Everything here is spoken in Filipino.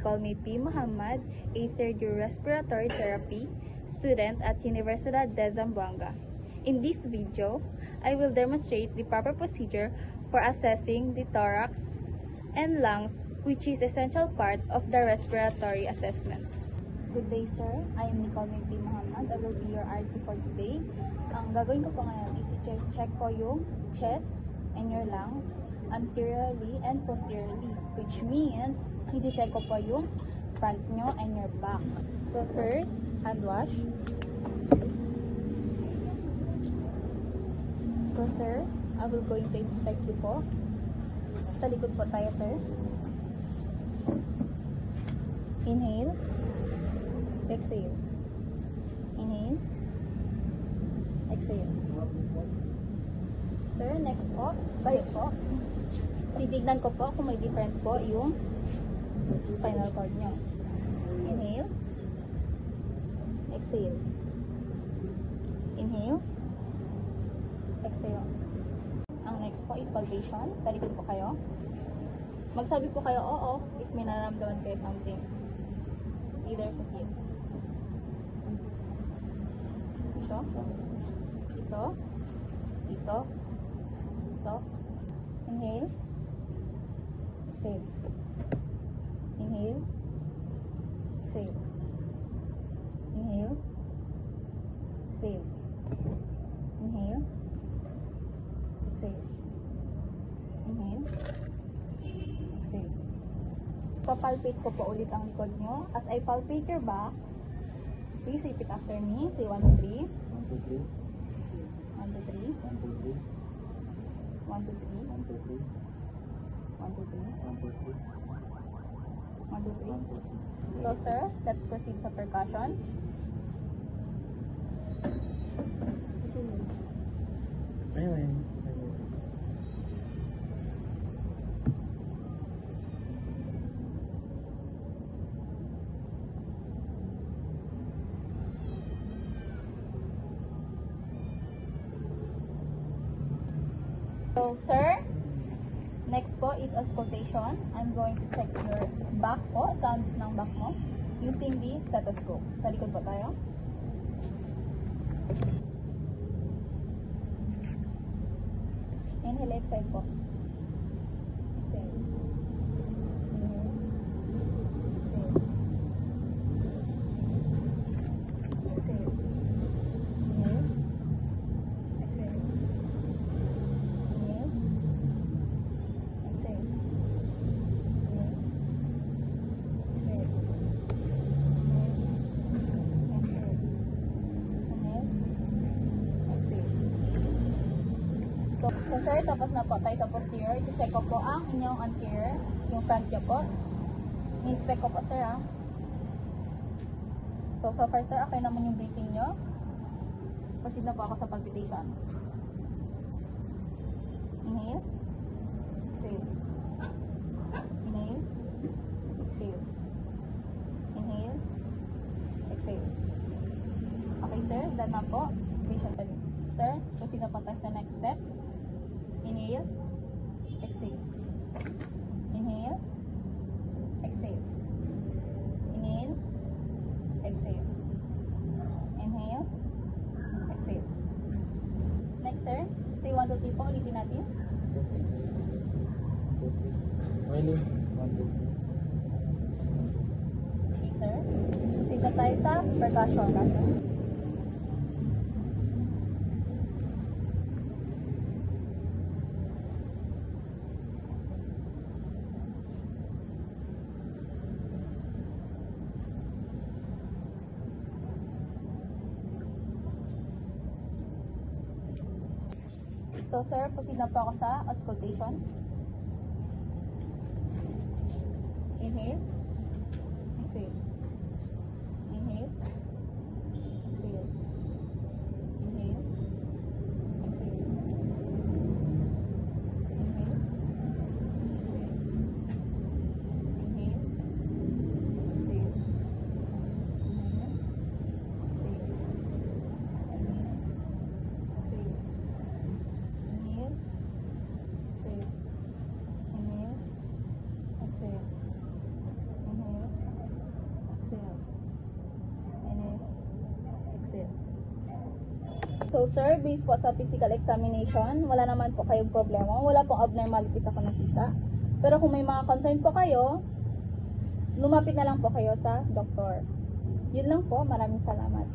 call me P. Muhammad, a third-year respiratory therapy student at Universidad de Zamboanga. In this video, I will demonstrate the proper procedure for assessing the thorax and lungs, which is essential part of the respiratory assessment. Good day, sir. I am Nicole P. Muhammad. I will be your RT for today. Ang gagawin ko po ngayon is i-check ko yung chest and your lungs anteriorly and posteriorly, which means i-check ko po yung front nyo and your back. So first, hand wash. So sir, I will going to inspect you po. Talikod po tayo, sir. Inhale. Exhale. Inhale. Exhale. Sir, next po, balik po. Titignan ko po kung may different po yung spinal cord nyo. Inhale. Exhale. Inhale. Exhale. Ang next po is palpation. Talikod po kayo. Magsabi po kayo, oo, if may nararamdaman kayo something. Either sa hip. Ito. Ito. Ito. Ito. Inhale. Exhale. Inhale. Exhale. Inhale. Exhale. Inhale. Exhale. Inhale. Exhale. Papalpate ko po ulit ang likod nyo. As I palpate your back, please repeat after me. Say 1, 2, 3. 1, 2, 3. 1, 2, 3. 1, 2, 3. 1, 2, 3. 1, 2, 3. 1, 2, 3. 1, 2, 3. 1, 2, 3. So sir, let's proceed sa percussion. Ayun. So sir, next po is auscultation. I'm going to check your back po, sounds ng back mo, using the stethoscope. Talikod po tayo. Inhale, exhale po. Exhale. Inhale. Exhale. Exhale. Inhale. Exhale. Inhale. Exhale. Inhale. Exhale. So sir, tapos na po tayo sa posterior. I-check ko po ang inyong anterior, yung front nyo po. I-inspect ko po sir ha. So far sir, okay naman yung breathing nyo. Proceed na po ako sa palpitation. Inhale. Exhale. Inhale. Exhale. Inhale. Exhale. Okay sir, done na po. Patient pa rin. Sir, proceed na po tayo sa next step. Inhale. Exhale. Inhale. Exhale. Inhale. Exhale. Inhale. Exhale. Next sir, say 1, 2, 3 po. Ulitin natin. Wiley. 1, 2, 3. Okay sir. Proceed na tayo sa percussion. So sir, proceed na po ako sa auscultation. Inhale. Exhale. Inhale. Exhale. Inhale. Exhale. Inhale. Inhale. Exhale. Inhale. Exhale. Inhale. Exhale. So sir, based po sa physical examination, wala naman po kayong problema. Wala pong abnormalities ako nakita. Pero kung may mga concern po kayo, lumapit na lang po kayo sa doktor. Yun lang po. Maraming salamat.